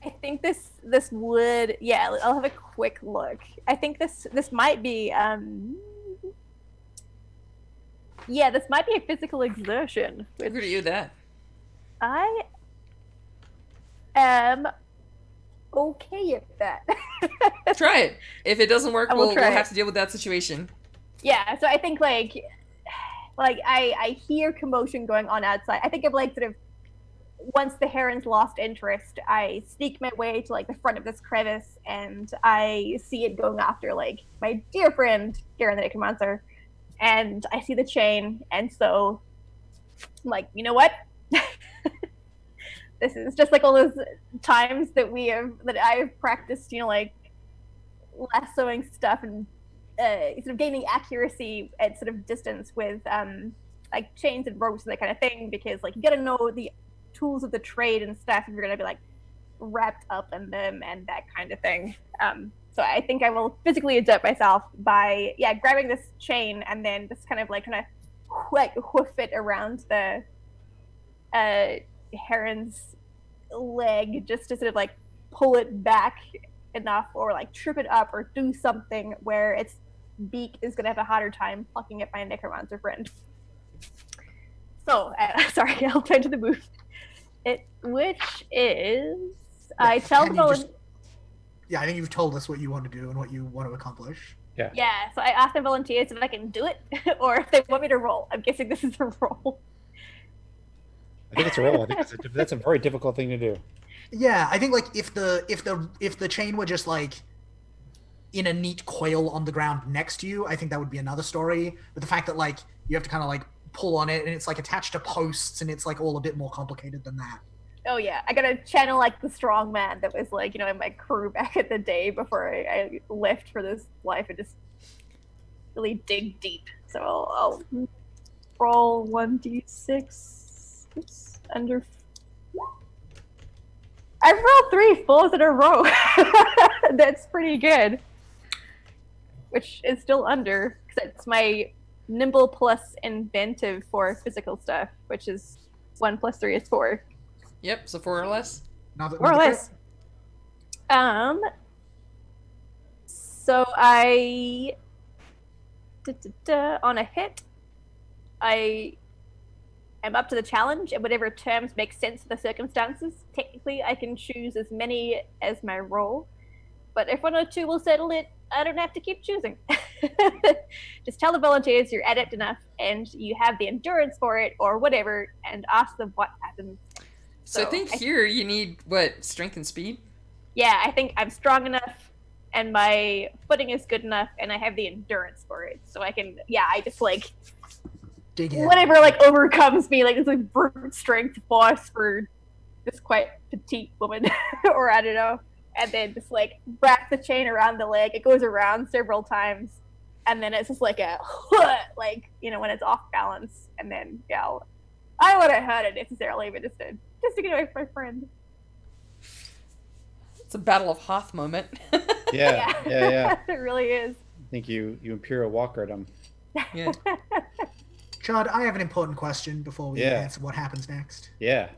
I think this would, yeah, I'll have a quick look. I think this might be yeah, this might be a physical exertion. Which... Good at you that. I am okay at that. Try it. If it doesn't work, we'll have it. to deal with that situation. Yeah, so I think like I hear commotion going on outside. I think of like sort of once the heron's lost interest, I sneak my way to like the front of this crevice, and I see it going after like my dear friend Garen the Necromancer, and I see the chain, and so I'm like, you know what? This is just like all those times that I've practiced, you know, like lassoing stuff and sort of gaining accuracy at sort of distance with like chains and ropes and that kind of thing, because like you gotta know the tools of the trade and stuff if you're gonna be like wrapped up in them and that kind of thing. So I think I will physically adapt myself by grabbing this chain and then just kind of like trying to like hoof it around the heron's leg, just to sort of like pull it back enough or like trip it up or do something where its beak is gonna have a harder time plucking at my Necromancer friend. So sorry, I'll turn to the move. Which is I tell the I think you've told us what you want to do and what you want to accomplish. Yeah, so I asked the volunteers if I can do it or if they want me to roll. I'm guessing this is a roll. I think it's a roll. I think that's a very difficult thing to do. Yeah, I think like if the chain were just like in a neat coil on the ground next to you, I think that would be another story. But the fact that like you have to kind of like pull on it and it's like attached to posts and it's like all a bit more complicated than that. Oh yeah, I gotta channel like the strong man that was like, you know, in my crew back in the day before I left for this life and just really dig deep. So I'll roll 1d6. Oops, under. I've rolled 3 4s in a row. That's pretty good. Which is still under, because it's my nimble plus inventive for physical stuff, which is 1 + 3 is 4. Yep, so 4 or less. 4 or less. So I on a hit, I am up to the challenge, and whatever terms make sense for the circumstances. Technically, I can choose as many as my roll, but if 1 or 2 will settle it, I don't have to keep choosing. Just tell the volunteers you're adept enough and you have the endurance for it, or whatever, and ask them what happens. So I think here you need, what, strength and speed? Yeah, I think I'm strong enough, and my footing is good enough, and I have the endurance for it. So I can, I just like, dig in. Whatever like overcomes me, like it's like brute strength boss for this quite petite woman, or I don't know. And then just like wrap the chain around the leg. It goes around several times, and then it's just like a like, you know, when it's off balance. And then I wouldn't hurt it necessarily, but just to get away from my friend. It's a Battle of Hoth moment. Yeah. It really is. I think you Imperial Walkered him. Yeah. Chad, I have an important question before we answer what happens next. Yeah.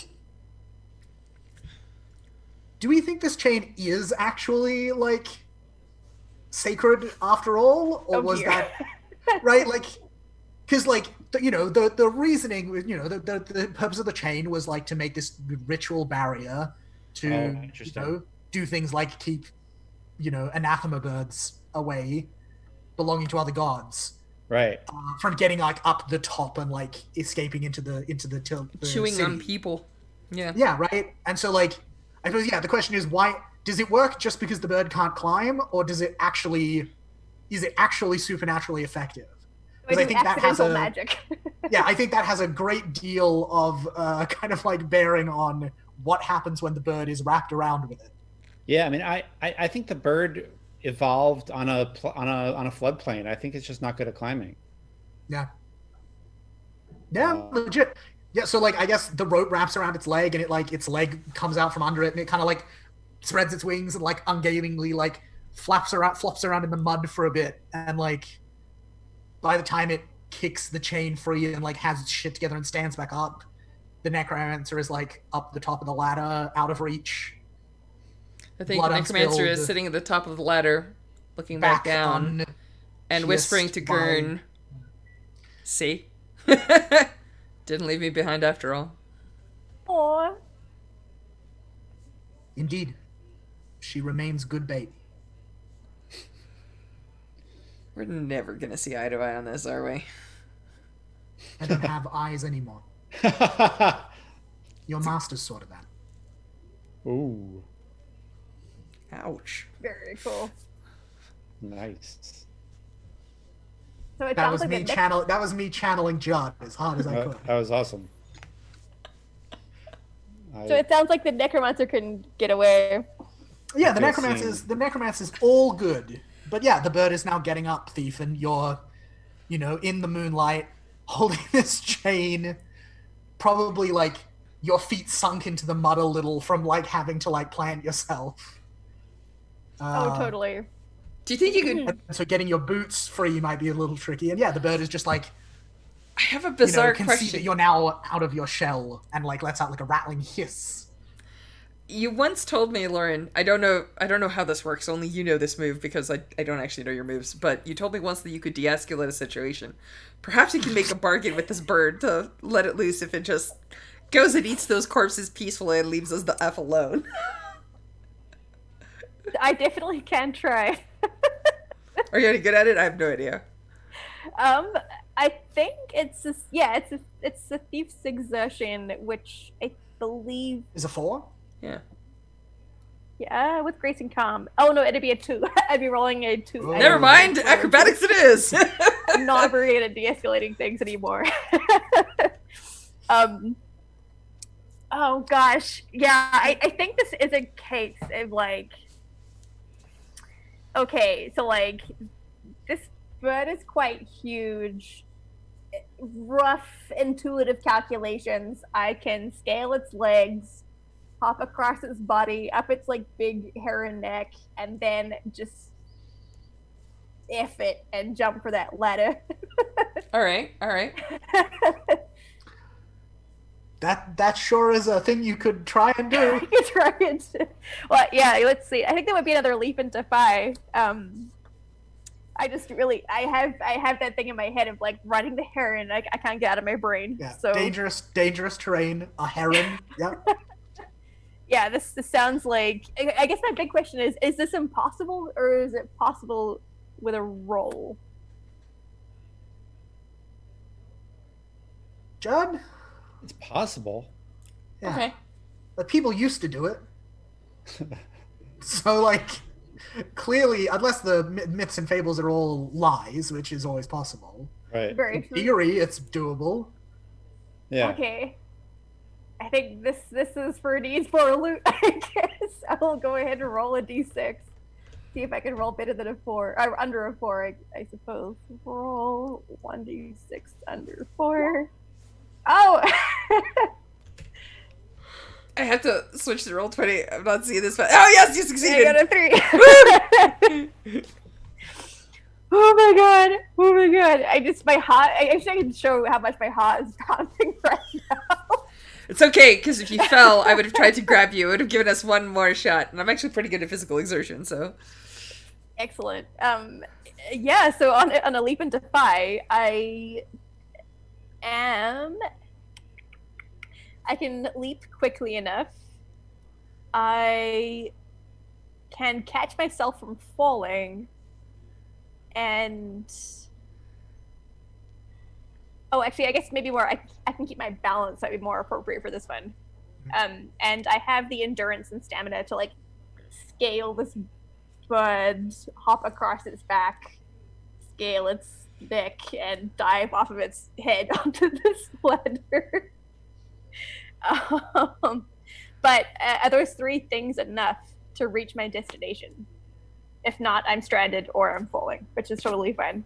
Do we think this chain is actually like sacred after all, or was that right? Like, because like the reasoning, the purpose of the chain was like to make this ritual barrier to do things like keep anathema birds away belonging to other gods, right, from getting like up the top and like escaping into the chewing city. on people. Yeah, right. And so like I suppose the question is, why does it work just because the bird can't climb, or is it actually supernaturally effective? Because I think that has magic. Yeah, I think that has a great deal of kind of like bearing on what happens when the bird is wrapped around with it. Yeah, I mean, I think the bird evolved on a floodplain. I think it's just not good at climbing. Yeah. Yeah, legit. Yeah, so like I guess the rope wraps around its leg, and it like its leg comes out from under it, and it kind of like spreads its wings and like ungainingly like flops around in the mud for a bit, and like by the time it kicks the chain free and like has its shit together and stands back up, the Necromancer is like up the top of the ladder, out of reach. I think the Necromancer is sitting at the top of the ladder, looking back down, and whispering to Gurn, "See? Didn't leave me behind after all." Aww. Indeed. She remains good bait. We're never gonna see eye to eye on this, are we? I don't have eyes anymore. Your master's sorted that. Ooh. Ouch. Very cool. Nice. So it that sounds was like that was me channeling Judd as hard as I could. That was awesome. So it sounds like the Necromancer can get away. Yeah, the Necromancer's all good. But yeah, the bird is now getting up, Thief, and you're, in the moonlight, holding this chain, probably like your feet sunk into the mud a little from like having to like plant yourself. Oh, totally. Do you think you could? So getting your boots free might be a little tricky, and yeah, the bird is just like. I have a bizarre can question. See that you're now out of your shell and like lets out like a rattling hiss. You once told me, Lauren, I don't know how this works, only you know this move because I don't actually know your moves, but you told me once that you could de-escalate a situation. Perhaps you can make a bargain with this bird to let it loose if it just goes and eats those corpses peacefully and leaves us the F alone. I definitely can try. Are you any good at it? I have no idea. I think it's a thief's exertion, which I believe is a 4. Yeah. Yeah, with grace and calm. Oh no, it'd be a 2. I'd be rolling a 2. Oh. Never mind, acrobatics it is. I'm not very good at de-escalating things anymore. Oh gosh, yeah. I think this is a case of like. Okay, so like this bird is quite huge. Rough intuitive calculations. I can scale its legs, hop across its body, up its like big heron neck, and then just F it and jump for that ladder. All right. That sure is a thing you could try and do. You could try it. Well, yeah. Let's see. I think that would be another leap into Phi. I just really, I have that thing in my head of like riding the heron. I can't get out of my brain. Yeah, so dangerous terrain. A heron. Yeah. Yeah, this sounds like. I guess my big question is this impossible or is it possible with a roll? Judd? It's possible. Yeah. Okay. But people used to do it. So, like, clearly, unless the myths and fables are all lies, which is always possible. Right. Very In true. theory, it's doable. Yeah. Okay. I think this is for needs for loot, I guess. I'll go ahead and roll a d6. See if I can roll better than a 4. Or under a 4, I suppose. Roll 1d6 under 4. Oh! I have to switch to Roll20. I'm not seeing this, but oh yes, you succeeded. I got a 3. Oh my god! I just my heart. I actually can show how much my heart is pounding right now. It's okay, because if you fell, I would have tried to grab you. It would have given us one more shot, and I'm actually pretty good at physical exertion, so. Excellent. Yeah. So on a leap into Phi, I am. I can leap quickly enough. I can catch myself from falling. And actually, I guess maybe more. I can keep my balance. That'd be more appropriate for this one. And I have the endurance and stamina to like scale this bird, hop across its back, scale its neck, and dive off of its head onto this ladder. But are those three things enough to reach my destination? If not, I'm stranded or I'm falling, which is totally fine.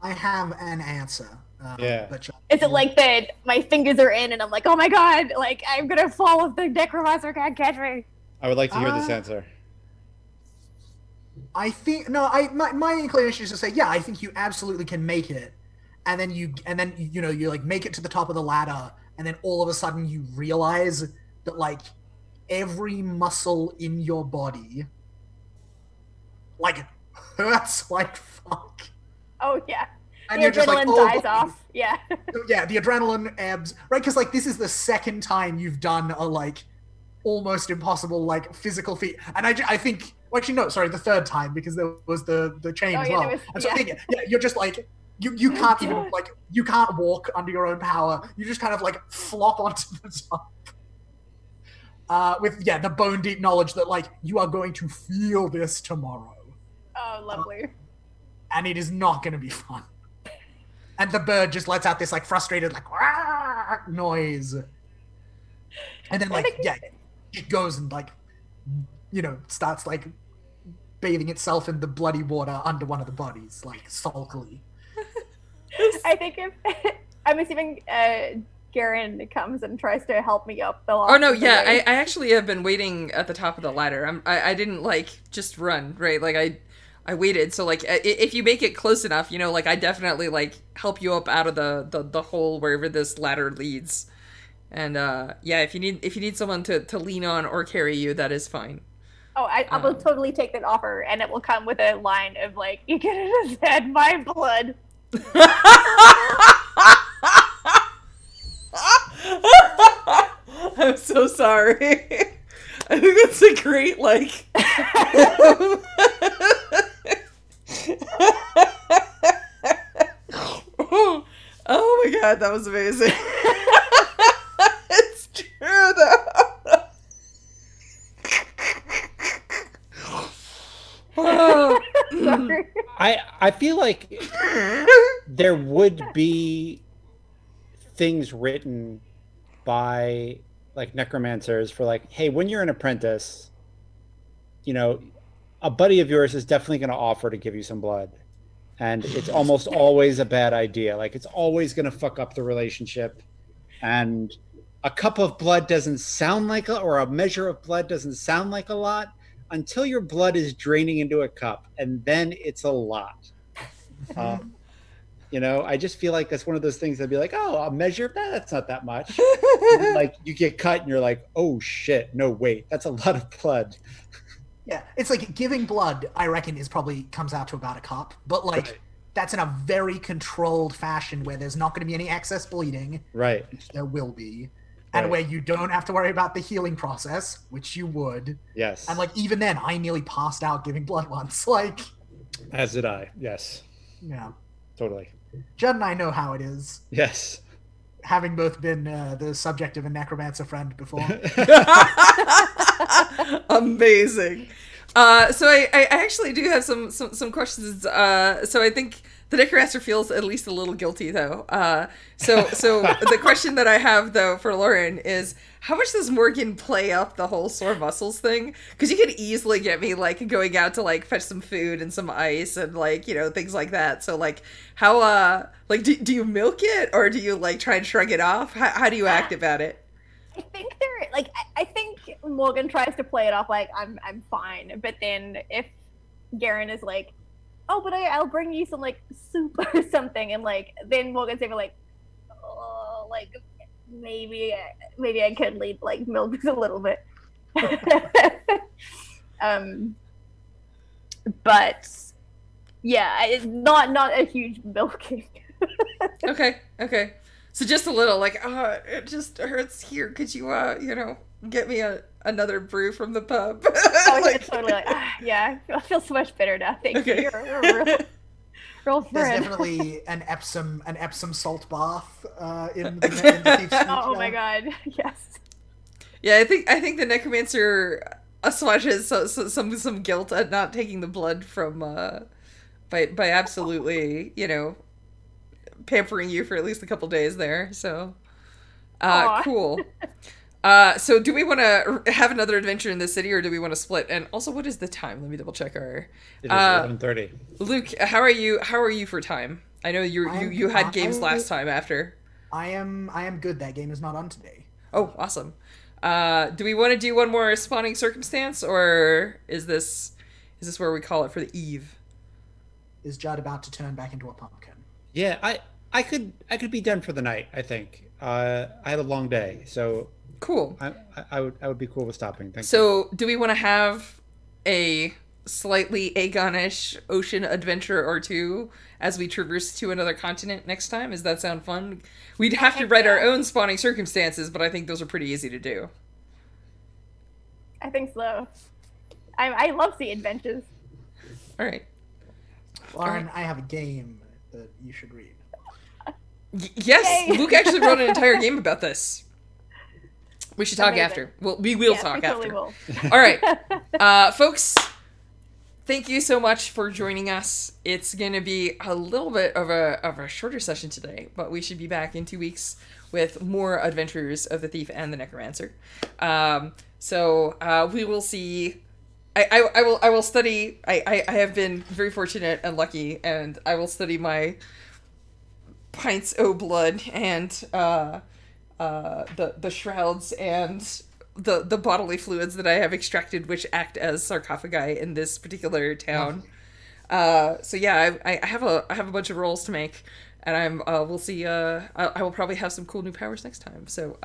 I have an answer. Yeah. But Is it like that my fingers are in and I'm like, oh my god, like I'm gonna fall if the Necromancer can't catch me? I would like to hear this answer. I think my inclination is to say, yeah, I think you absolutely can make it, and then you like make it to the top of the ladder, and then all of a sudden you realize that like every muscle in your body like hurts like fuck. Oh yeah. And The you're just like, adrenaline oh, dies off. Yeah. Yeah, the adrenaline ebbs, right? Because like this is the second time you've done a like almost impossible like physical feat, and I think. Well, actually, no. Sorry, the third time because there was the chain as well. And so I think, you're just like you can't even like you can't walk under your own power. You just kind of like flop onto the top with the bone deep knowledge that like you are going to feel this tomorrow. Oh, lovely. And it is not going to be fun. And the bird just lets out this like frustrated like noise, and then like it goes and like starts like bathing itself in the bloody water under one of the bodies, like sulkily. I think if I'm assuming Garen comes and tries to help me up the Oh no, yeah, I actually have been waiting at the top of the ladder. I didn't like just run, right? Like I waited. So like if you make it close enough, like I definitely like help you up out of the hole wherever this ladder leads. And if you need someone to lean on or carry you, that is fine. Oh, I will totally take that offer, and it will come with a line of like, "You get in his head, my blood." I'm so sorry. I think that's a great like. Oh my god, that was amazing. It's true though. Sorry. I feel like there would be things written by like necromancers for like, hey, when you're an apprentice, a buddy of yours is definitely going to offer to give you some blood, and it's almost always a bad idea. Like it's always going to fuck up the relationship, and a cup of blood doesn't sound like or a measure of blood doesn't sound like a lot until your blood is draining into a cup, and then it's a lot. I just feel like that's one of those things that'd be like, oh, a measure of that's not that much. Like you get cut and you're like, oh shit, no wait, that's a lot of blood. Yeah, it's like giving blood, I reckon, probably comes out to about a cup, but like right. That's in a very controlled fashion where there's not going to be any excess bleeding. Right. Which there will be. And where you don't have to worry about the healing process, which you would. Yes. And like even then, I nearly passed out giving blood once. Like. As did I. Yes. Yeah. Totally. Judd and I know how it is. Yes. Having both been the subject of a necromancer friend before. Amazing. So I actually do have some questions. So I think the necromancer feels at least a little guilty though. So the question that I have though for Lauren is, how much does Morgan play up the whole sore muscles thing? Because you could easily get me like going out to like fetch some food and some ice and like things like that. So like how like do you milk it or do you like try and shrug it off? How do you act about it? I think I think Morgan tries to play it off like I'm fine, but then if Garen is like, oh, but I'll bring you some like soup or something, and like then Morgan's maybe like, oh, like maybe I could like milk this a little bit. But yeah, it's not a huge milking. Okay. So just a little, like, it just hurts here. Could you, get me another brew from the pub? Oh, like, totally like, yeah, I feel so much better now. Thank you. You're a real There's friend. definitely an Epsom salt bath in the Thief's Speech Oh now. my god, yes. Yeah, I think the Necromancer assuages some guilt at not taking the blood from by absolutely, pampering you for at least a couple days there. So Aw. cool. So do we want to have another adventure in this city, or do we want to split? And also, what is the time? Let me double check our. It is 11:30. Luke, how are you for time? I know you had games last time after. I am good. That game is not on today. Oh, awesome. Do we want to do one more spawning circumstance, or is this where we call it for the eve? Is Judd about to turn back into a pumpkin? Yeah, I could be done for the night. I think I had a long day, so Cool. I would be cool with stopping. Thank you. So, do we want to have a slightly Aegon-ish ocean adventure or two as we traverse to another continent next time? Does that sound fun? We'd have to write our own spawning circumstances, but I think those are pretty easy to do. I think so. I love the adventures. All right. Lauren, I have a game that you should read. Yes, Yay. Luke actually wrote an entire game about this. We should talk Amazing. after. Well, we will Yes, talk we totally after. will. All right, folks. Thank you so much for joining us. It's going to be a little bit of a shorter session today, but we should be back in 2 weeks with more adventures of the Thief and the Necromancer. So we will see. I will study. I have been very fortunate and lucky, and I will study my pints o' blood and the shrouds and the bodily fluids that I have extracted, which act as sarcophagi in this particular town. So yeah, I have a bunch of rolls to make, and we'll see. I will probably have some cool new powers next time. So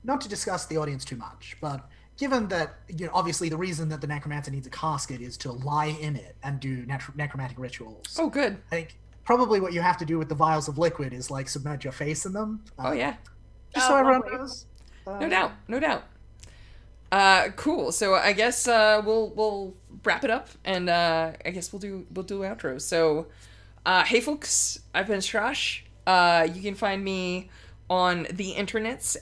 Not to discuss the audience too much, but given that, obviously the reason that the necromancer needs a casket is to lie in it and do necromantic rituals. oh good. I think probably what you have to do with the vials of liquid is like submerge your face in them. Oh yeah. Just so everyone lovely. knows. No doubt. Cool. So I guess we'll wrap it up, and I guess we'll do outros. So, hey folks, I've been Strash. You can find me on the internets,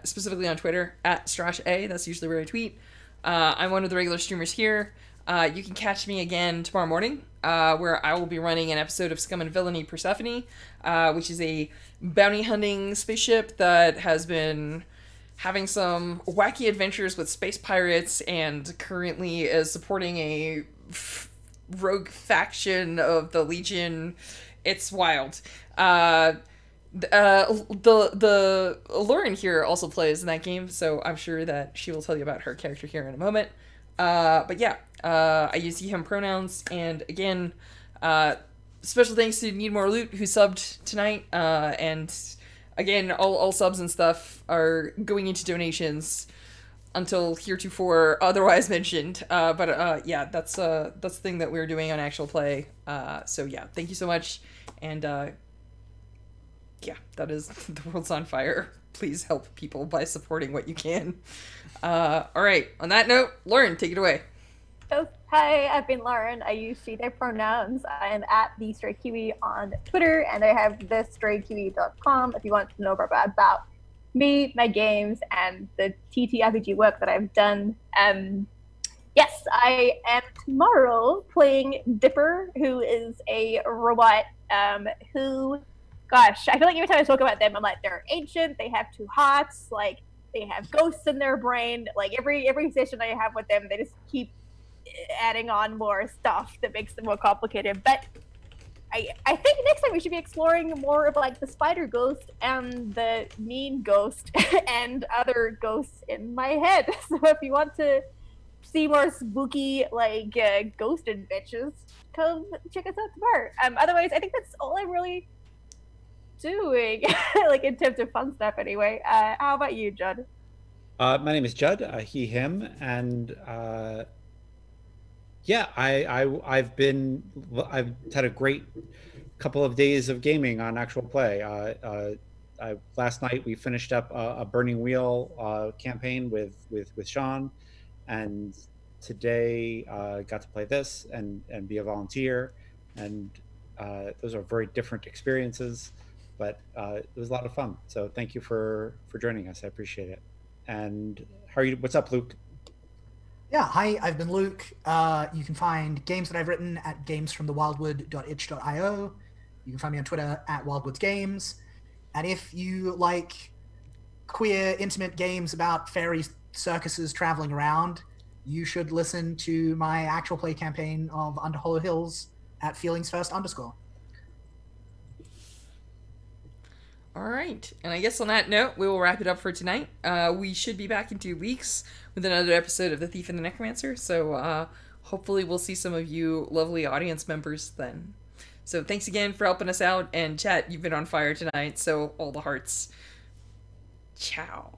specifically on Twitter at StrashA. That's usually where I tweet. I'm one of the regular streamers here. You can catch me again tomorrow morning, where I will be running an episode of Scum and Villainy Persephone, which is a bounty hunting spaceship that has been having some wacky adventures with space pirates and currently is supporting a rogue faction of the Legion. It's wild. The Lauren here also plays in that game, so I'm sure that she will tell you about her character here in a moment. But yeah, I use he, him pronouns, and again, special thanks to Need More Loot, who subbed tonight, and again, all subs and stuff are going into donations until heretofore otherwise mentioned. But yeah, that's the thing that we're doing on actual play. So yeah, thank you so much, and yeah, that is the world's on fire. Please help people by supporting what you can. All right, on that note, Lauren, take it away. Oh, hi, I've been Lauren. I use she, they pronouns. I'm at the Stray Kiwi on Twitter, and I have thestraykiwi.com if you want to know more about me, my games, and the TTRPG work that I've done. Yes, I am tomorrow playing Dipper, who is a robot who, gosh, I feel like every time I talk about them, I'm like, they're ancient, they have two hearts, like, they have ghosts in their brain. Like, every session I have with them, they just keep adding on more stuff that makes them more complicated. But I think next time we should be exploring more of like the spider ghost and the mean ghost and other ghosts in my head. So if you want to see more spooky like ghost adventures, come check us out tomorrow. Otherwise, I think that's all I'm really doing, like in terms of fun stuff. Anyway, how about you, Judd? My name is Judd, he, him, and yeah, I've had a great couple of days of gaming on actual play. Last night we finished up a Burning Wheel campaign with Sean, and today got to play this and be a volunteer, and those are very different experiences, but it was a lot of fun. So thank you for joining us. I appreciate it. And how are you? What's up, Luke? Yeah, hi, I've been Luke. You can find games that I've written at gamesfromthewildwood.itch.io. You can find me on Twitter at wildwoodsgames. And if you like queer, intimate games about fairy circuses traveling around, you should listen to my actual play campaign of Under Hollow Hills at feelingsfirst_. All right. And I guess on that note, we will wrap it up for tonight. We should be back in 2 weeks with another episode of The Thief and the Necromancer. So hopefully we'll see some of you lovely audience members then. So thanks again for helping us out. And chat, you've been on fire tonight. So all the hearts. Ciao.